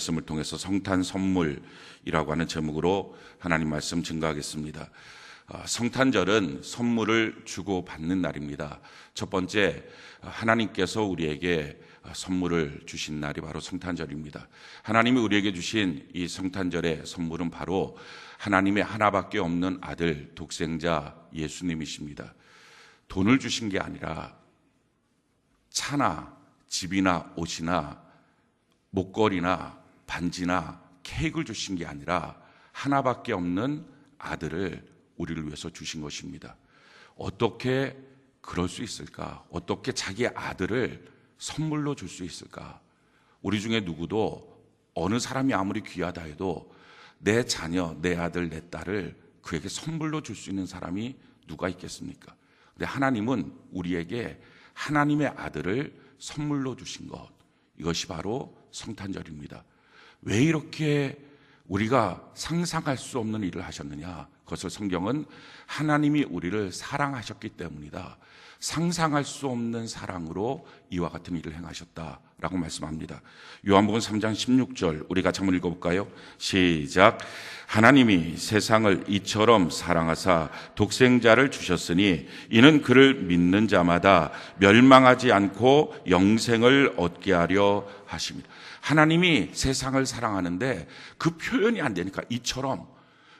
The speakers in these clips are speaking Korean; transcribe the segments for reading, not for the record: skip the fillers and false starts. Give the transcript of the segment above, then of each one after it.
말씀을 통해서 성탄 선물이라고 하는 제목으로 하나님 말씀 증거하겠습니다. 성탄절은 선물을 주고 받는 날입니다. 첫 번째, 하나님께서 우리에게 선물을 주신 날이 바로 성탄절입니다. 하나님이 우리에게 주신 이 성탄절의 선물은 바로 하나님의 하나밖에 없는 아들 독생자 예수님이십니다. 돈을 주신 게 아니라 차나 집이나 옷이나 목걸이나 반지나 케이크를 주신 게 아니라 하나밖에 없는 아들을 우리를 위해서 주신 것입니다. 어떻게 그럴 수 있을까? 어떻게 자기 아들을 선물로 줄 수 있을까? 우리 중에 누구도 어느 사람이 아무리 귀하다 해도 내 자녀, 내 아들, 내 딸을 그에게 선물로 줄 수 있는 사람이 누가 있겠습니까? 근데 하나님은 우리에게 하나님의 아들을 선물로 주신 것, 이것이 바로 성탄절입니다. 왜 이렇게 우리가 상상할 수 없는 일을 하셨느냐? 그것을 성경은 하나님이 우리를 사랑하셨기 때문이다. 상상할 수 없는 사랑으로 이와 같은 일을 행하셨다라고 말씀합니다. 요한복음 3장 16절 우리 같이 한번 읽어볼까요? 시작. 하나님이 세상을 이처럼 사랑하사 독생자를 주셨으니 이는 그를 믿는 자마다 멸망하지 않고 영생을 얻게 하려 하십니다. 하나님이 세상을 사랑하는데 그 표현이 안 되니까 이처럼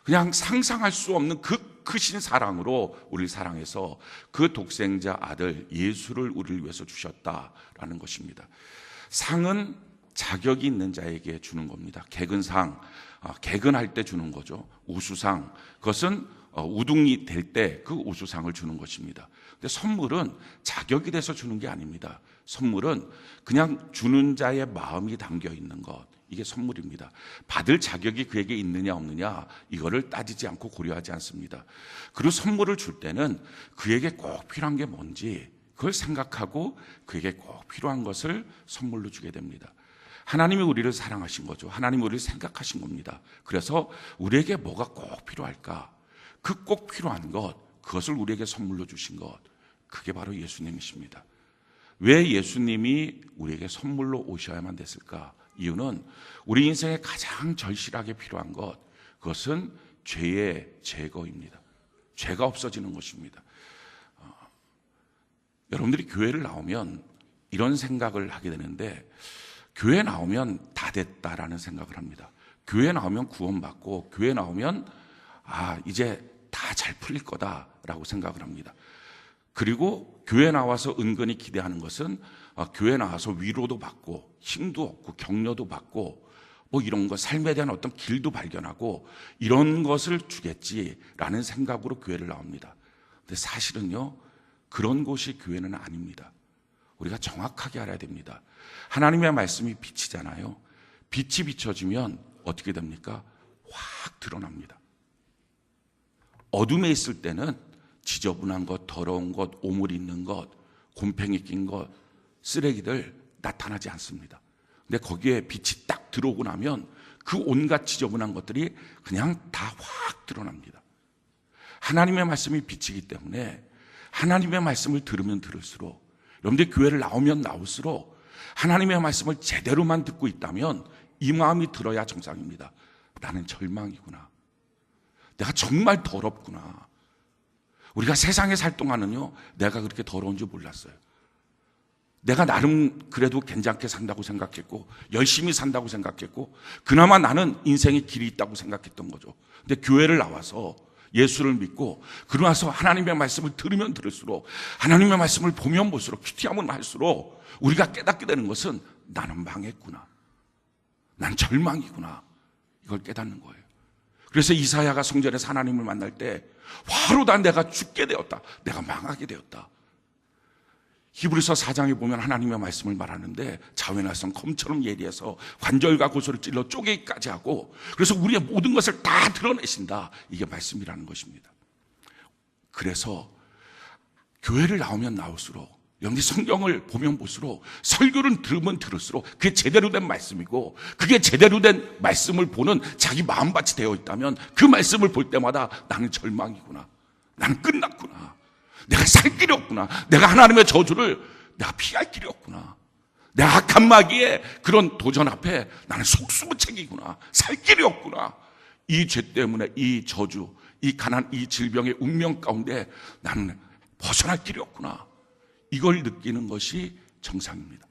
그냥 상상할 수 없는 그 크신 사랑으로 우리를 사랑해서 그 독생자 아들 예수를 우리를 위해서 주셨다라는 것입니다. 상은 자격이 있는 자에게 주는 겁니다. 개근상, 개근할 때 주는 거죠. 우수상, 그것은 우등이 될 때 그 우수상을 주는 것입니다. 근데 선물은 자격이 돼서 주는 게 아닙니다. 선물은 그냥 주는 자의 마음이 담겨 있는 것, 이게 선물입니다. 받을 자격이 그에게 있느냐 없느냐 이거를 따지지 않고 고려하지 않습니다. 그리고 선물을 줄 때는 그에게 꼭 필요한 게 뭔지 그걸 생각하고 그에게 꼭 필요한 것을 선물로 주게 됩니다. 하나님이 우리를 사랑하신 거죠. 하나님이 우리를 생각하신 겁니다. 그래서 우리에게 뭐가 꼭 필요할까? 그 꼭 필요한 것, 그것을 우리에게 선물로 주신 것, 그게 바로 예수님이십니다. 왜 예수님이 우리에게 선물로 오셔야만 됐을까? 이유는 우리 인생에 가장 절실하게 필요한 것, 그것은 죄의 제거입니다. 죄가 없어지는 것입니다. 여러분들이 교회를 나오면 이런 생각을 하게 되는데, 교회 나오면 다 됐다라는 생각을 합니다. 교회 나오면 구원받고 교회 나오면 이제 다 잘 풀릴 거다라고 생각을 합니다. 그리고 교회 나와서 은근히 기대하는 것은 교회 나와서 위로도 받고 힘도 얻고 격려도 받고 뭐 이런 거 삶에 대한 어떤 길도 발견하고 이런 것을 주겠지라는 생각으로 교회를 나옵니다. 근데 사실은요, 그런 곳이 교회는 아닙니다. 우리가 정확하게 알아야 됩니다. 하나님의 말씀이 빛이잖아요. 빛이 비춰지면 어떻게 됩니까? 확 드러납니다. 어둠에 있을 때는 지저분한 것, 더러운 것, 오물 있는 것, 곰팡이 낀 것, 쓰레기들 나타나지 않습니다. 근데 거기에 빛이 딱 들어오고 나면 그 온갖 지저분한 것들이 그냥 다 확 드러납니다. 하나님의 말씀이 빛이기 때문에 하나님의 말씀을 들으면 들을수록, 여러분들 교회를 나오면 나올수록 하나님의 말씀을 제대로만 듣고 있다면 이 마음이 들어야 정상입니다. 나는 절망이구나. 내가 정말 더럽구나. 우리가 세상에 살 동안은요, 내가 그렇게 더러운 줄 몰랐어요. 내가 나름 그래도 괜찮게 산다고 생각했고 열심히 산다고 생각했고 그나마 나는 인생에 길이 있다고 생각했던 거죠. 근데 교회를 나와서 예수를 믿고 그러고 나서 하나님의 말씀을 들으면 들을수록, 하나님의 말씀을 보면 볼수록, 큐티하면 할수록 우리가 깨닫게 되는 것은 나는 망했구나, 난 절망이구나, 이걸 깨닫는 거예요. 그래서 이사야가 성전에서 하나님을 만날 때 화로다 내가 죽게 되었다, 내가 망하게 되었다. 히브리서 4장에 보면 하나님의 말씀을 말하는데 자회나선 검처럼 예리해서 관절과 고소를 찔러 쪼개기까지 하고, 그래서 우리의 모든 것을 다 드러내신다, 이게 말씀이라는 것입니다. 그래서 교회를 나오면 나올수록, 여러분들이 성경을 보면 볼수록, 설교를 들으면 들을수록 그게 제대로 된 말씀이고, 그게 제대로 된 말씀을 보는 자기 마음밭이 되어 있다면 그 말씀을 볼 때마다 나는 절망이구나, 나는 끝났구나, 내가 살 길이 없구나, 내가 하나님의 저주를 내가 피할 길이 없구나, 내 악한 마귀의 그런 도전 앞에 나는 속수무책이구나, 살 길이 없구나. 이 죄 때문에 이 저주, 이 가난, 이 질병의 운명 가운데 나는 벗어날 길이 없구나. 이걸 느끼는 것이 정상입니다.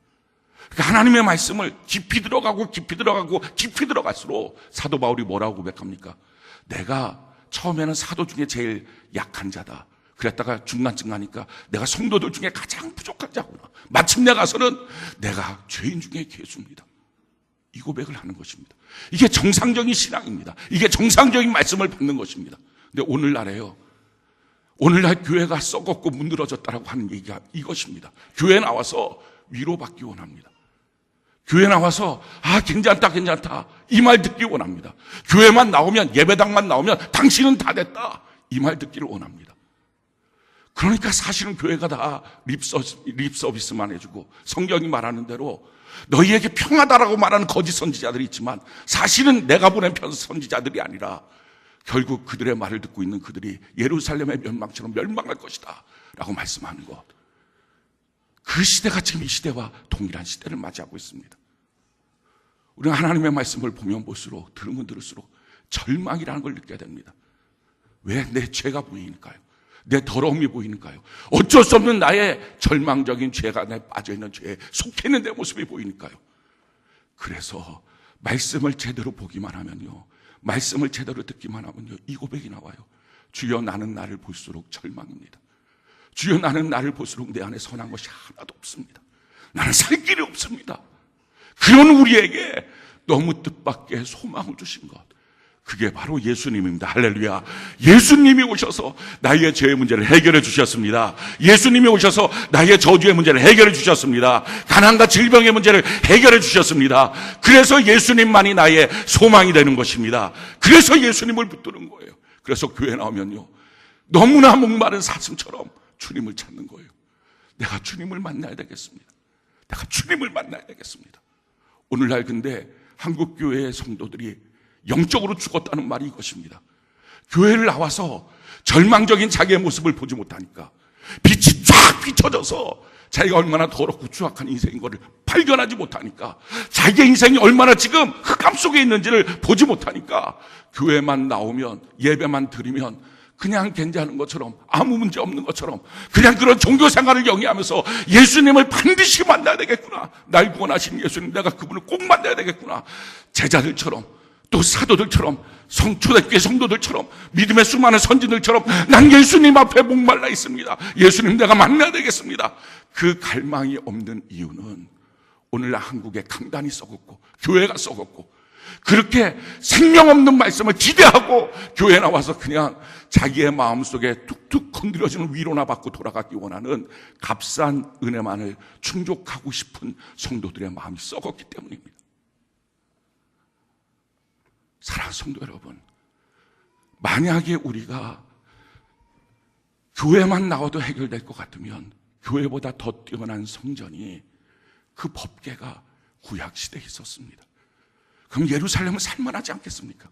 그러니까 하나님의 말씀을 깊이 들어가고 깊이 들어가고 깊이 들어갈수록 사도 바울이 뭐라고 고백합니까? 내가 처음에는 사도 중에 제일 약한 자다. 그랬다가 중간쯤 가니까 내가 성도들 중에 가장 부족한 자구나. 마침내 가서는 내가 죄인 중에 괴수입니다. 이 고백을 하는 것입니다. 이게 정상적인 신앙입니다. 이게 정상적인 말씀을 받는 것입니다. 근데 오늘날에요, 오늘날 교회가 썩었고 문드러졌다라고 하는 얘기가 이것입니다. 교회 나와서 위로받기 원합니다. 교회 나와서 괜찮다 괜찮다 이 말 듣기 원합니다. 교회만 나오면, 예배당만 나오면 당신은 다 됐다 이 말 듣기를 원합니다. 그러니까 사실은 교회가 다 립서비스만 해주고 성경이 말하는 대로 너희에게 평하다라고 말하는 거짓 선지자들이 있지만 사실은 내가 보낸 선지자들이 아니라 결국 그들의 말을 듣고 있는 그들이 예루살렘의 멸망처럼 멸망할 것이다 라고 말씀하는 것. 그 시대가 지금 이 시대와 동일한 시대를 맞이하고 있습니다. 우리가 하나님의 말씀을 보면 볼수록, 들으면 들을수록 절망이라는 걸 느껴야 됩니다. 왜? 내 죄가 보이니까요. 내 더러움이 보이니까요. 어쩔 수 없는 나의 절망적인 죄가 내 빠져있는 죄에 속해 있는 내 모습이 보이니까요. 그래서 말씀을 제대로 보기만 하면요, 말씀을 제대로 듣기만 하면요, 이 고백이 나와요. 주여 나는 나를 볼수록 절망입니다. 주여 나는 나를 볼수록 내 안에 선한 것이 하나도 없습니다. 나는 살 길이 없습니다. 그런 우리에게 너무 뜻밖의 소망을 주신 것, 그게 바로 예수님입니다. 할렐루야. 예수님이 오셔서 나의 죄의 문제를 해결해 주셨습니다. 예수님이 오셔서 나의 저주의 문제를 해결해 주셨습니다. 가난과 질병의 문제를 해결해 주셨습니다. 그래서 예수님만이 나의 소망이 되는 것입니다. 그래서 예수님을 붙드는 거예요. 그래서 교회 나오면요, 너무나 목마른 사슴처럼 주님을 찾는 거예요. 내가 주님을 만나야 되겠습니다. 내가 주님을 만나야 되겠습니다. 오늘날 근데 한국교회의 성도들이 영적으로 죽었다는 말이 이것입니다. 교회를 나와서 절망적인 자기의 모습을 보지 못하니까, 빛이 쫙 비춰져서 자기가 얼마나 더럽고 추악한 인생인 것을 발견하지 못하니까, 자기의 인생이 얼마나 지금 흑암 속에 있는지를 보지 못하니까, 교회만 나오면, 예배만 드리면 그냥 괜찮은 것처럼, 아무 문제 없는 것처럼 그냥 그런 종교 생활을 영위하면서 예수님을 반드시 만나야 되겠구나, 날 구원하신 예수님, 내가 그분을 꼭 만나야 되겠구나, 제자들처럼 또 사도들처럼, 초대교회 성도들처럼, 믿음의 수많은 선진들처럼 난 예수님 앞에 목말라 있습니다. 예수님 내가 만나야 되겠습니다. 그 갈망이 없는 이유는 오늘날 한국의 강단이 썩었고 교회가 썩었고, 그렇게 생명 없는 말씀을 기대하고 교회에 나와서 그냥 자기의 마음속에 툭툭 건드려지는 위로나 받고 돌아가기 원하는 값싼 은혜만을 충족하고 싶은 성도들의 마음이 썩었기 때문입니다. 사랑하는 성도 여러분, 만약에 우리가 교회만 나와도 해결될 것 같으면 교회보다 더 뛰어난 성전이, 그 법궤가 구약시대에 있었습니다. 그럼 예루살렘은 살만하지 않겠습니까?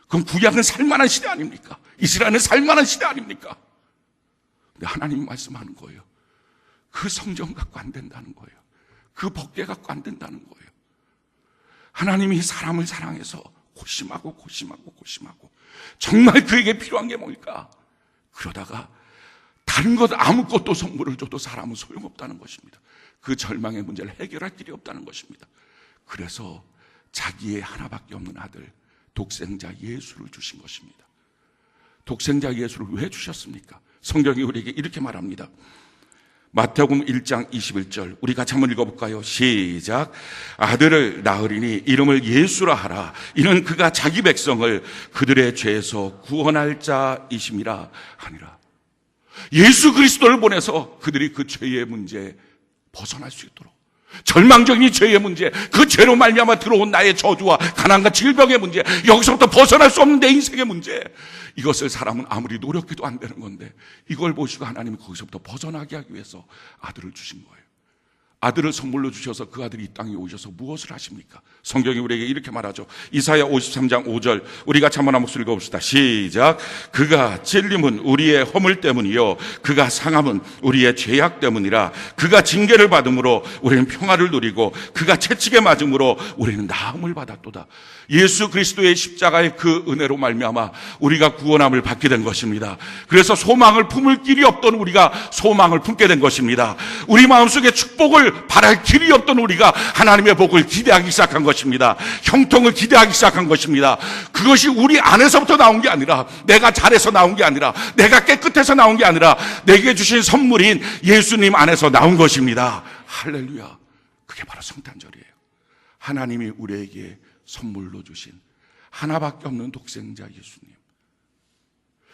그럼 구약은 살만한 시대 아닙니까? 이스라엘은 살만한 시대 아닙니까? 근데 하나님 말씀하는 거예요. 그 성전 갖고 안 된다는 거예요. 그 법궤 갖고 안 된다는 거예요. 하나님이 사람을 사랑해서 고심하고 정말 그에게 필요한 게 뭘까? 그러다가 다른 것 아무것도 선물을 줘도 사람은 소용없다는 것입니다. 그 절망의 문제를 해결할 길이 없다는 것입니다. 그래서 자기의 하나밖에 없는 아들, 독생자 예수를 주신 것입니다. 독생자 예수를 왜 주셨습니까? 성경이 우리에게 이렇게 말합니다. 마태복음 1장 21절, 우리 같이 한번 읽어볼까요? 시작. 아들을 낳으리니 이름을 예수라 하라. 이는 그가 자기 백성을 그들의 죄에서 구원할 자이심이라 하니라. 예수 그리스도를 보내서 그들이 그 죄의 문제에 벗어날 수 있도록, 절망적인 죄의 문제, 그 죄로 말미암아 들어온 나의 저주와 가난과 질병의 문제, 여기서부터 벗어날 수 없는 내 인생의 문제, 이것을 사람은 아무리 노력해도 안 되는 건데, 이걸 보시고 하나님이 거기서부터 벗어나게 하기 위해서 아들을 주신 거예요. 아들을 선물로 주셔서 그 아들이 이 땅에 오셔서 무엇을 하십니까? 성경이 우리에게 이렇게 말하죠. 이사야 53장 5절 우리가 찬문한 목소리 읽어봅시다. 시작. 그가 찔림은 우리의 허물 때문이요 그가 상함은 우리의 죄악 때문이라. 그가 징계를 받음으로 우리는 평화를 누리고 그가 채찍에 맞음으로 우리는 나음을 받았도다. 예수 그리스도의 십자가의 그 은혜로 말미암아 우리가 구원함을 받게 된 것입니다. 그래서 소망을 품을 길이 없던 우리가 소망을 품게 된 것입니다. 우리 마음속에 축복을 바랄 길이 없던 우리가 하나님의 복을 기대하기 시작한 것입니다. 형통을 기대하기 시작한 것입니다. 그것이 우리 안에서부터 나온 게 아니라, 내가 잘해서 나온 게 아니라, 내가 깨끗해서 나온 게 아니라 내게 주신 선물인 예수님 안에서 나온 것입니다. 할렐루야. 그게 바로 성탄절이에요. 하나님이 우리에게 선물로 주신 하나밖에 없는 독생자 예수님.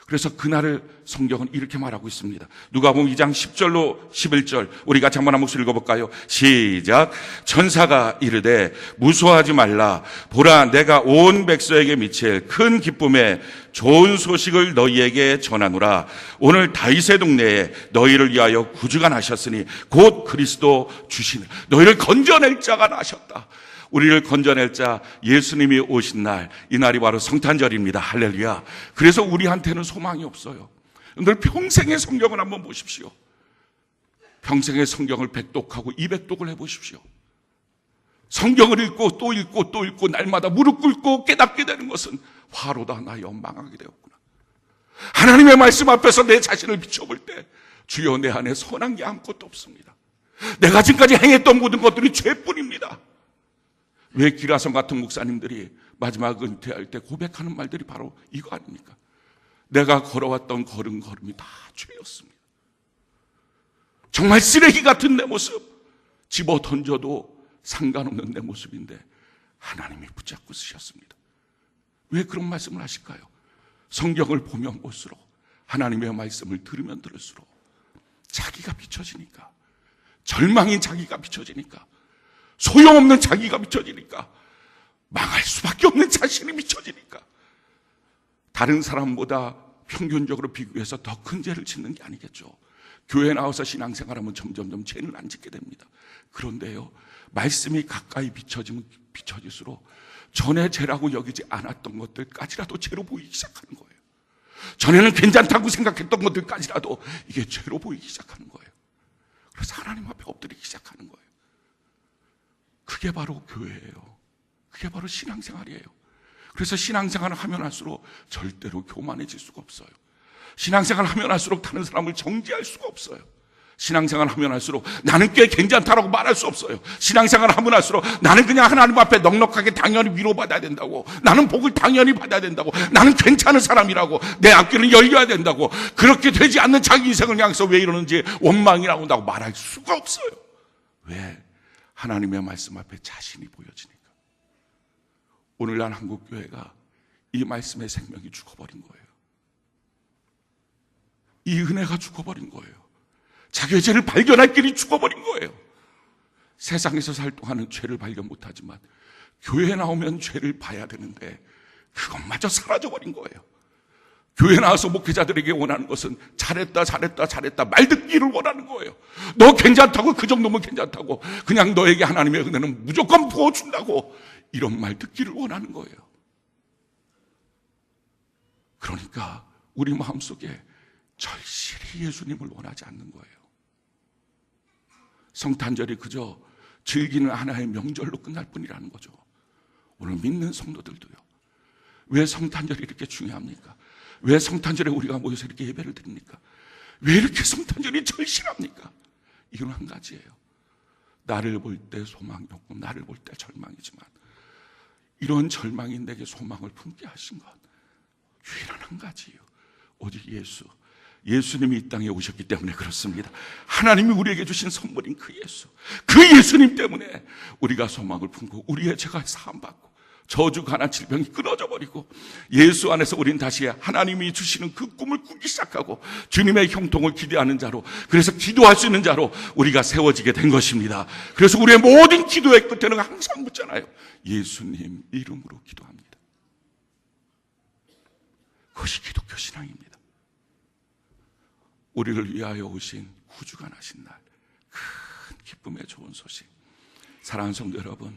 그래서 그날을 성경은 이렇게 말하고 있습니다. 누가복음 2장 10절로 11절 우리 같이 한번 한 목소리 읽어볼까요? 시작. 천사가 이르되 무서워하지 말라. 보라 내가 온 백성에게 미칠 큰 기쁨에 좋은 소식을 너희에게 전하노라. 오늘 다윗의 동네에 너희를 위하여 구주가 나셨으니 곧 그리스도 주시는 너희를 건져낼 자가 나셨다. 우리를 건져낼 자 예수님이 오신 날, 이 날이 바로 성탄절입니다. 할렐루야. 그래서 우리한테는 소망이 없어요. 늘 평생의 성경을 한번 보십시오. 평생의 성경을 100독하고 200독을 해보십시오. 성경을 읽고 또 읽고 또 읽고 날마다 무릎 꿇고 깨닫게 되는 것은 화로다 나 연망하게 되었구나. 하나님의 말씀 앞에서 내 자신을 비춰볼 때 주여 내 안에 선한 게 아무것도 없습니다. 내가 지금까지 행했던 모든 것들이 죄뿐입니다. 왜 기라성 같은 목사님들이 마지막 은퇴할 때 고백하는 말들이 바로 이거 아닙니까? 내가 걸어왔던 걸음걸음이 다 죄였습니다. 정말 쓰레기 같은 내 모습, 집어 던져도 상관없는 내 모습인데 하나님이 붙잡고 쓰셨습니다. 왜 그런 말씀을 하실까요? 성경을 보면 볼수록, 하나님의 말씀을 들으면 들을수록 자기가 비춰지니까, 절망인 자기가 비춰지니까, 소용없는 자기가 비춰지니까, 망할 수밖에 없는 자신이 비춰지니까, 다른 사람보다 평균적으로 비교해서 더 큰 죄를 짓는 게 아니겠죠. 교회 나와서 신앙생활하면 점점점 죄는 안 짓게 됩니다. 그런데요, 말씀이 가까이 비춰지면 비춰질수록 전에 죄라고 여기지 않았던 것들까지라도 죄로 보이기 시작하는 거예요. 전에는 괜찮다고 생각했던 것들까지라도 이게 죄로 보이기 시작하는 거예요. 그래서 하나님 앞에 엎드리기 시작하는 거예요. 그게 바로 교회예요. 그게 바로 신앙생활이에요. 그래서 신앙생활을 하면 할수록 절대로 교만해질 수가 없어요. 신앙생활을 하면 할수록 다른 사람을 정죄할 수가 없어요. 신앙생활을 하면 할수록 나는 꽤 괜찮다라고 말할 수 없어요. 신앙생활을 하면 할수록 나는 그냥 하나님 앞에 넉넉하게 당연히 위로받아야 된다고, 나는 복을 당연히 받아야 된다고, 나는 괜찮은 사람이라고, 내 앞길은 열려야 된다고, 그렇게 되지 않는 자기 인생을 향해서 왜 이러는지 원망이라고 한다고 말할 수가 없어요. 왜? 하나님의 말씀 앞에 자신이 보여지니까. 오늘날 한국교회가 이 말씀의 생명이 죽어버린 거예요. 이 은혜가 죽어버린 거예요. 자기의 죄를 발견할 길이 죽어버린 거예요. 세상에서 살 동안은 죄를 발견 못하지만 교회에 나오면 죄를 봐야 되는데 그것마저 사라져버린 거예요. 교회 나와서 목회자들에게 원하는 것은 잘했다 잘했다 잘했다 말 듣기를 원하는 거예요. 너 괜찮다고, 그 정도면 괜찮다고, 그냥 너에게 하나님의 은혜는 무조건 부어준다고, 이런 말 듣기를 원하는 거예요. 그러니까 우리 마음속에 절실히 예수님을 원하지 않는 거예요. 성탄절이 그저 즐기는 하나의 명절로 끝날 뿐이라는 거죠. 오늘 믿는 성도들도요. 왜 성탄절이 이렇게 중요합니까? 왜 성탄절에 우리가 모여서 이렇게 예배를 드립니까? 왜 이렇게 성탄절이 절실합니까? 이건 한 가지예요. 나를 볼 때 소망이 없고 나를 볼 때 절망이지만 이런 절망이 내게 소망을 품게 하신 것 유일한 한 가지예요. 오직 예수님이 이 땅에 오셨기 때문에 그렇습니다. 하나님이 우리에게 주신 선물인 그 예수, 그 예수님 때문에 우리가 소망을 품고 우리의 죄가 사함받고 저주, 가난, 질병이 끊어져 버리고 예수 안에서 우린 다시 하나님이 주시는 그 꿈을 꾸기 시작하고 주님의 형통을 기대하는 자로, 그래서 기도할 수 있는 자로 우리가 세워지게 된 것입니다. 그래서 우리의 모든 기도의 끝에는 항상 묻잖아요. 예수님 이름으로 기도합니다. 그것이 기독교 신앙입니다. 우리를 위하여 오신 구주가 나신 날, 큰 기쁨의 좋은 소식. 사랑하는 성도 여러분,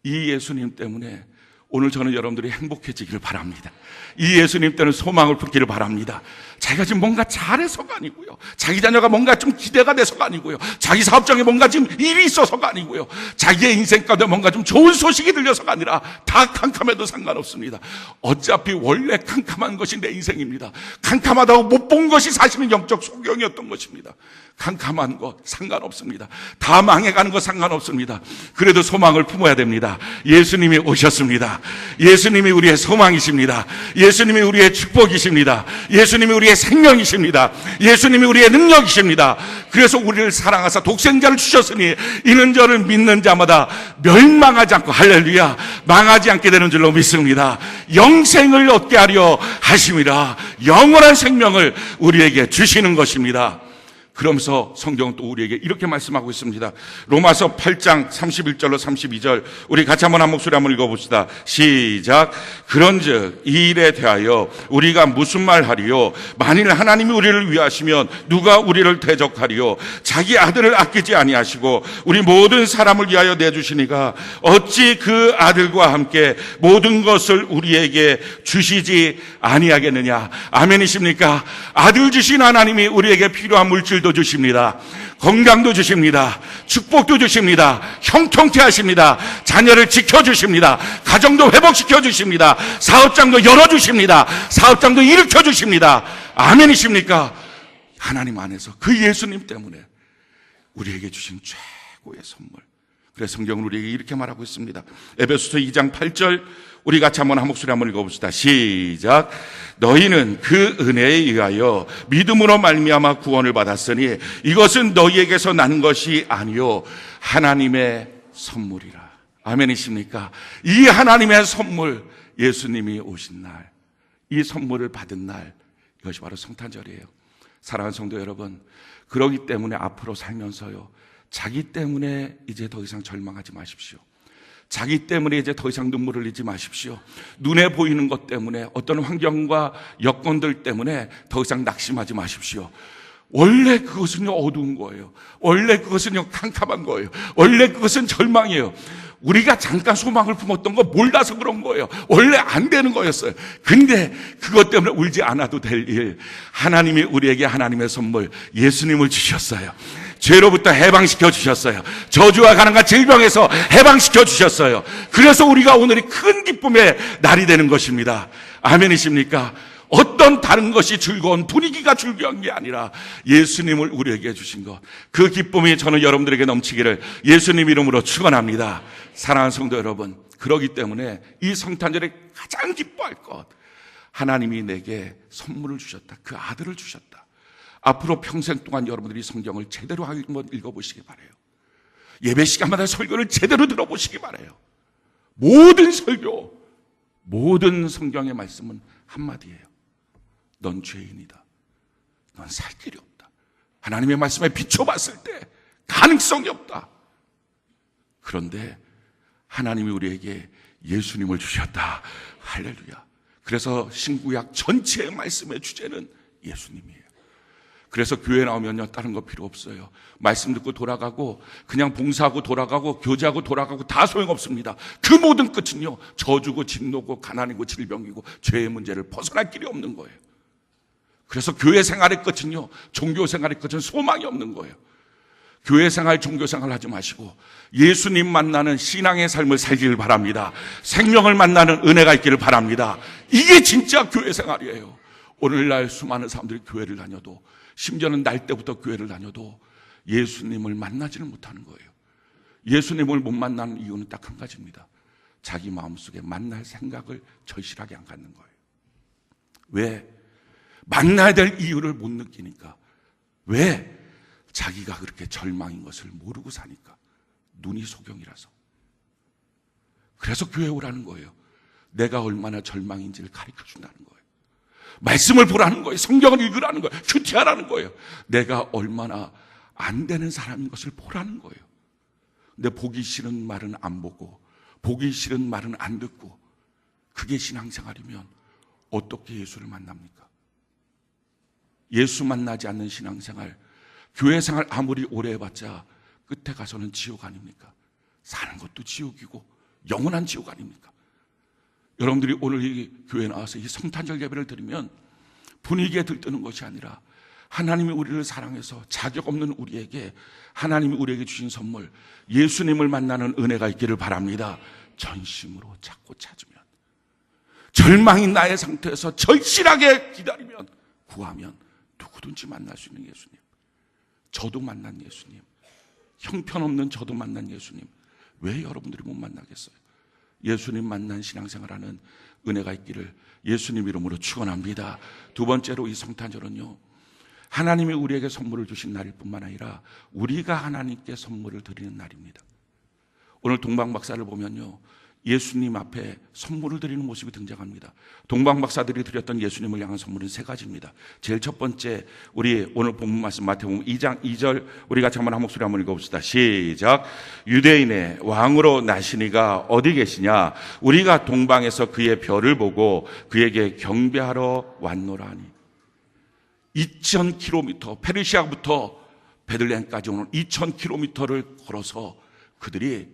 이 예수님 때문에 오늘 저는 여러분들이 행복해지기를 바랍니다. 이 예수님 때문에 소망을 품기를 바랍니다. 자기가 지금 뭔가 잘해서가 아니고요, 자기 자녀가 뭔가 좀 기대가 돼서가 아니고요, 자기 사업장에 뭔가 지금 일이 있어서가 아니고요, 자기의 인생 가운데 뭔가 좀 좋은 소식이 들려서가 아니라 다 캄캄해도 상관없습니다. 어차피 원래 캄캄한 것이 내 인생입니다. 캄캄하다고 못 본 것이 사실은 영적 소경이었던 것입니다. 캄캄한 것 상관없습니다. 다 망해가는 것 상관없습니다. 그래도 소망을 품어야 됩니다. 예수님이 오셨습니다. 예수님이 우리의 소망이십니다. 예수님이 우리의 축복이십니다. 예수님이 우리의 생명이십니다. 예수님이 우리의 능력이십니다. 그래서 우리를 사랑하사 독생자를 주셨으니 이는 저를 믿는 자마다 멸망하지 않고, 할렐루야, 망하지 않게 되는 줄로 믿습니다. 영생을 얻게 하려 하심이라. 영원한 생명을 우리에게 주시는 것입니다. 그러면서 성경은 또 우리에게 이렇게 말씀하고 있습니다. 로마서 8장 31절로 32절 우리 같이 한번 한 목소리 한번 읽어봅시다. 시작. 그런즉 이 일에 대하여 우리가 무슨 말하리요? 만일 하나님이 우리를 위하시면 누가 우리를 대적하리요? 자기 아들을 아끼지 아니하시고 우리 모든 사람을 위하여 내주시니가 어찌 그 아들과 함께 모든 것을 우리에게 주시지 아니하겠느냐. 아멘이십니까? 아들 주신 하나님이 우리에게 필요한 물질도 주십니다. 건강도 주십니다. 축복도 주십니다. 형통케 하십니다. 자녀를 지켜주십니다. 가정도 회복시켜 주십니다. 사업장도 열어주십니다. 사업장도 일으켜 주십니다. 아멘이십니까? 하나님 안에서 그 예수님 때문에 우리에게 주신 최고의 선물. 그래서 성경은 우리에게 이렇게 말하고 있습니다. 에베소서 2장 8절 우리 같이 한번 한 목소리 한번 읽어봅시다. 시작. 너희는 그 은혜에 의하여 믿음으로 말미암아 구원을 받았으니 이것은 너희에게서 난 것이 아니요 하나님의 선물이라. 아멘이십니까? 이 하나님의 선물, 예수님이 오신 날, 이 선물을 받은 날, 이것이 바로 성탄절이에요. 사랑하는 성도 여러분, 그러기 때문에 앞으로 살면서요, 자기 때문에 이제 더 이상 절망하지 마십시오. 자기 때문에 이제 더 이상 눈물을 흘리지 마십시오. 눈에 보이는 것 때문에, 어떤 환경과 여건들 때문에 더 이상 낙심하지 마십시오. 원래 그것은요 어두운 거예요. 원래 그것은요 캄캄한 거예요. 원래 그것은 절망이에요. 우리가 잠깐 소망을 품었던 거 몰라서 그런 거예요. 원래 안 되는 거였어요. 근데 그것 때문에 울지 않아도 될 일, 하나님이 우리에게 하나님의 선물 예수님을 주셨어요. 죄로부터 해방시켜 주셨어요. 저주와 가난과 질병에서 해방시켜 주셨어요. 그래서 우리가 오늘이 큰 기쁨의 날이 되는 것입니다. 아멘이십니까? 어떤 다른 것이 즐거운 분위기가 즐거운 게 아니라 예수님을 우리에게 주신 것, 그 기쁨이 저는 여러분들에게 넘치기를 예수님 이름으로 축원합니다. 사랑하는 성도 여러분, 그러기 때문에 이 성탄절에 가장 기뻐할 것, 하나님이 내게 선물을 주셨다. 그 아들을 주셨다. 앞으로 평생 동안 여러분들이 성경을 제대로 한번 읽어보시기 바라요. 예배 시간마다 설교를 제대로 들어보시기 바라요. 모든 설교, 모든 성경의 말씀은 한마디예요. 넌 죄인이다. 넌 살 길이 없다. 하나님의 말씀에 비춰봤을 때 가능성이 없다. 그런데 하나님이 우리에게 예수님을 주셨다. 할렐루야. 그래서 신구약 전체의 말씀의 주제는 예수님이에요. 그래서 교회 나오면요 다른 거 필요 없어요. 말씀 듣고 돌아가고 그냥 봉사하고 돌아가고 교제하고 돌아가고 다 소용없습니다. 그 모든 끝은요 저주고 진노고 가난이고 질병이고 죄의 문제를 벗어날 길이 없는 거예요. 그래서 교회 생활의 끝은요, 종교 생활의 끝은 소망이 없는 거예요. 교회 생활, 종교 생활 하지 마시고 예수님 만나는 신앙의 삶을 살기를 바랍니다. 생명을 만나는 은혜가 있기를 바랍니다. 이게 진짜 교회 생활이에요. 오늘날 수많은 사람들이 교회를 다녀도, 심지어는 날 때부터 교회를 다녀도 예수님을 만나지는 못하는 거예요. 예수님을 못 만나는 이유는 딱 한 가지입니다. 자기 마음속에 만날 생각을 절실하게 안 갖는 거예요. 왜? 만나야 될 이유를 못 느끼니까. 왜? 자기가 그렇게 절망인 것을 모르고 사니까. 눈이 소경이라서. 그래서 교회 오라는 거예요. 내가 얼마나 절망인지를 가르쳐준다는 거예요. 말씀을 보라는 거예요. 성경을 읽으라는 거예요. 큐티하라는 거예요. 내가 얼마나 안 되는 사람인 것을 보라는 거예요. 근데 보기 싫은 말은 안 보고, 보기 싫은 말은 안 듣고, 그게 신앙생활이면 어떻게 예수를 만납니까? 예수 만나지 않는 신앙생활, 교회생활 아무리 오래 해봤자 끝에 가서는 지옥 아닙니까? 사는 것도 지옥이고 영원한 지옥 아닙니까? 여러분들이 오늘 이 교회에 나와서 이 성탄절 예배를 드리면 분위기에 들뜨는 것이 아니라 하나님이 우리를 사랑해서 자격 없는 우리에게 하나님이 우리에게 주신 선물 예수님을 만나는 은혜가 있기를 바랍니다. 전심으로 찾고 찾으면, 절망인 나의 상태에서 절실하게 기다리면, 구하면 누구든지 만날 수 있는 예수님, 저도 만난 예수님, 형편없는 저도 만난 예수님, 왜 여러분들이 못 만나겠어요? 예수님 만난 신앙생활하는 은혜가 있기를 예수님 이름으로 축원합니다. 두 번째로 이 성탄절은요, 하나님이 우리에게 선물을 주신 날일 뿐만 아니라 우리가 하나님께 선물을 드리는 날입니다. 오늘 동방박사를 보면요, 예수님 앞에 선물을 드리는 모습이 등장합니다. 동방박사들이 드렸던 예수님을 향한 선물은 세 가지입니다. 제일 첫 번째, 우리 오늘 본문 말씀 마태복음 2장 2절 우리 같이 한번 한 목소리 한번 읽어봅시다. 시작. 유대인의 왕으로 나시니가 어디 계시냐? 우리가 동방에서 그의 별을 보고 그에게 경배하러 왔노라 하니. 2000km, 페르시아부터 베들레헴까지 오는 2000km를 걸어서 그들이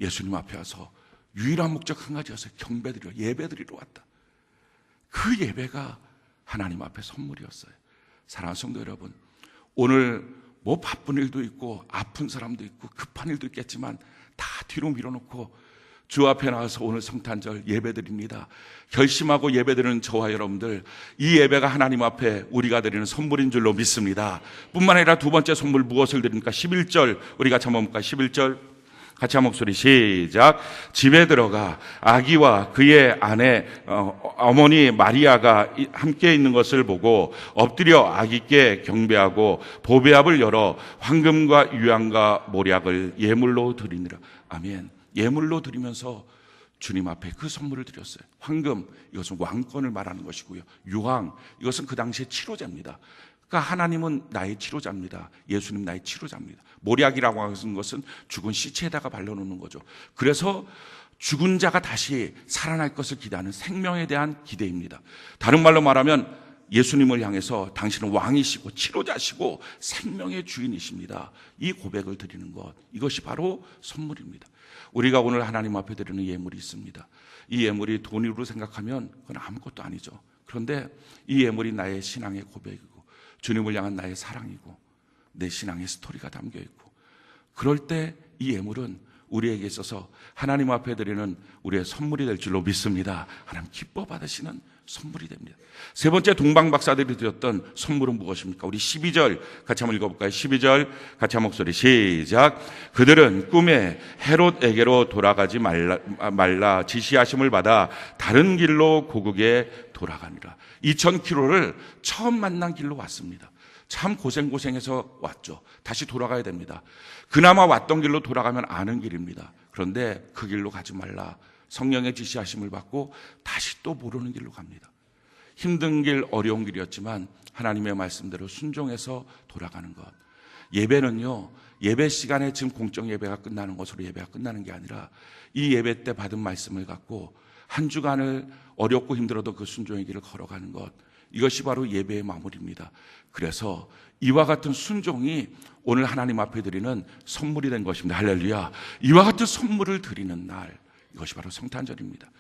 예수님 앞에 와서 유일한 목적 한 가지였어요. 경배드려, 예배드리러 왔다. 그 예배가 하나님 앞에 선물이었어요. 사랑하는 성도 여러분, 오늘 뭐 바쁜 일도 있고 아픈 사람도 있고 급한 일도 있겠지만 다 뒤로 밀어놓고 주 앞에 나와서 오늘 성탄절 예배드립니다. 결심하고 예배드리는 저와 여러분들, 이 예배가 하나님 앞에 우리가 드리는 선물인 줄로 믿습니다. 뿐만 아니라 두 번째 선물 무엇을 드립니까? 11절 우리 같이 한번 볼까요? 11절 같이 한 목소리 시작. 집에 들어가 아기와 그의 아내 어머니 마리아가 함께 있는 것을 보고 엎드려 아기께 경배하고 보배압을 열어 황금과 유향과 모략을 예물로 드리니라. 아멘. 예물로 드리면서 주님 앞에 그 선물을 드렸어요. 황금, 이것은 왕권을 말하는 것이고요. 유황, 이것은 그 당시의 치료제입니다. 그러니까 하나님은 나의 치료자입니다. 예수님 나의 치료자입니다. 모략이라고 하는 것은 죽은 시체에다가 발라놓는 거죠. 그래서 죽은 자가 다시 살아날 것을 기대하는 생명에 대한 기대입니다. 다른 말로 말하면 예수님을 향해서 당신은 왕이시고 치료자시고 생명의 주인이십니다. 이 고백을 드리는 것, 이것이 바로 선물입니다. 우리가 오늘 하나님 앞에 드리는 예물이 있습니다. 이 예물이 돈으로 생각하면 그건 아무것도 아니죠. 그런데 이 예물이 나의 신앙의 고백이고 주님을 향한 나의 사랑이고 내 신앙의 스토리가 담겨있고, 그럴 때 이 예물은 우리에게 있어서 하나님 앞에 드리는 우리의 선물이 될 줄로 믿습니다. 하나님 기뻐 받으시는 선물이 됩니다. 세 번째, 동방박사들이 드렸던 선물은 무엇입니까? 우리 12절 같이 한번 읽어볼까요? 12절 같이 한 목소리 시작. 그들은 꿈에 헤롯에게로 돌아가지 말라 지시하심을 받아 다른 길로 고국에 돌아가니라. 2000km를 처음 만난 길로 왔습니다. 참 고생해서 왔죠. 다시 돌아가야 됩니다. 그나마 왔던 길로 돌아가면 아는 길입니다. 그런데 그 길로 가지 말라. 성령의 지시하심을 받고 다시 또 모르는 길로 갑니다. 힘든 길, 어려운 길이었지만 하나님의 말씀대로 순종해서 돌아가는 것. 예배는요, 예배 시간에 지금 공적 예배가 끝나는 것으로 예배가 끝나는 게 아니라 이 예배 때 받은 말씀을 갖고 한 주간을 어렵고 힘들어도 그 순종의 길을 걸어가는 것, 이것이 바로 예배의 마무리입니다. 그래서 이와 같은 순종이 오늘 하나님 앞에 드리는 선물이 된 것입니다. 할렐루야. 이와 같은 선물을 드리는 날, 이것이 바로 성탄절입니다.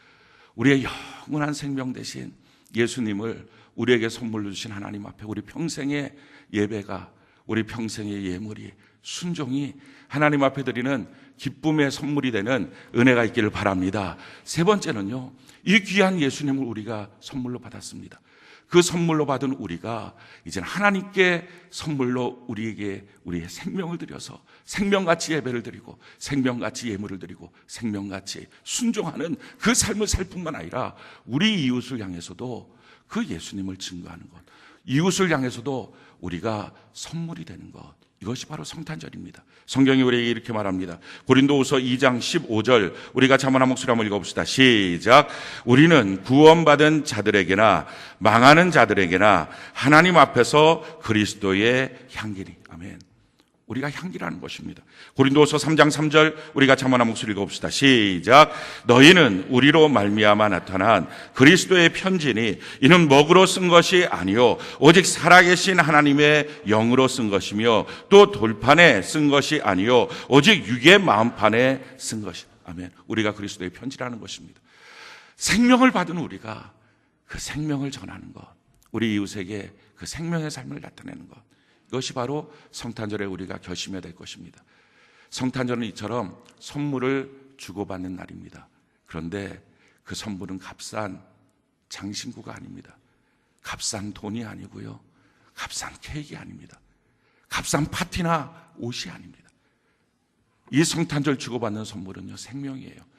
우리의 영원한 생명 대신 예수님을 우리에게 선물로 주신 하나님 앞에 우리 평생의 예배가, 우리 평생의 예물이, 순종이 하나님 앞에 드리는 기쁨의 선물이 되는 은혜가 있기를 바랍니다. 세 번째는요, 이 귀한 예수님을 우리가 선물로 받았습니다. 그 선물로 받은 우리가 이제는 하나님께 선물로 우리에게 우리의 생명을 드려서 생명같이 예배를 드리고 생명같이 예물을 드리고 생명같이 순종하는 그 삶을 살 뿐만 아니라 우리 이웃을 향해서도 그 예수님을 증거하는 것, 이웃을 향해서도 우리가 선물이 되는 것, 이것이 바로 성탄절입니다. 성경이 우리에게 이렇게 말합니다. 고린도후서 2장 15절 우리 같이 한번 한 목소리 한번 읽어봅시다. 시작. 우리는 구원받은 자들에게나 망하는 자들에게나 하나님 앞에서 그리스도의 향기니. 아멘. 우리가 향기라는 것입니다. 고린도서 3장 3절 우리 같이 한번 목소리 읽어봅시다. 시작. 너희는 우리로 말미암아 나타난 그리스도의 편지니 이는 먹으로 쓴 것이 아니요 오직 살아계신 하나님의 영으로 쓴 것이며 또 돌판에 쓴 것이 아니요 오직 육의 마음판에 쓴 것이. 아멘. 우리가 그리스도의 편지라는 것입니다. 생명을 받은 우리가 그 생명을 전하는 것, 우리 이웃에게 그 생명의 삶을 나타내는 것, 이것이 바로 성탄절에 우리가 결심해야 될 것입니다. 성탄절은 이처럼 선물을 주고받는 날입니다. 그런데 그 선물은 값싼 장신구가 아닙니다. 값싼 돈이 아니고요. 값싼 케이크 아닙니다. 값싼 파티나 옷이 아닙니다. 이 성탄절 주고받는 선물은요, 생명이에요.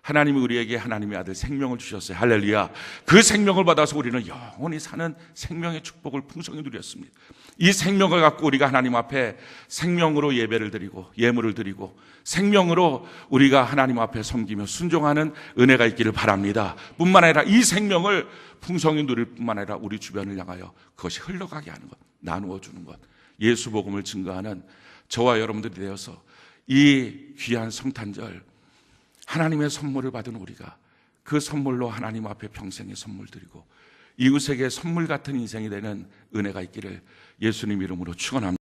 하나님이 우리에게 하나님의 아들 생명을 주셨어요. 할렐루야. 그 생명을 받아서 우리는 영원히 사는 생명의 축복을 풍성히 누렸습니다. 이 생명을 갖고 우리가 하나님 앞에 생명으로 예배를 드리고 예물을 드리고 생명으로 우리가 하나님 앞에 섬기며 순종하는 은혜가 있기를 바랍니다. 뿐만 아니라 이 생명을 풍성히 누릴 뿐만 아니라 우리 주변을 향하여 그것이 흘러가게 하는 것, 나누어 주는 것, 예수 복음을 증거하는 저와 여러분들이 되어서 이 귀한 성탄절 하나님의 선물을 받은 우리가 그 선물로 하나님 앞에 평생의 선물 드리고 이웃에게 선물 같은 인생이 되는 은혜가 있기를 예수님 이름으로 축원합니다.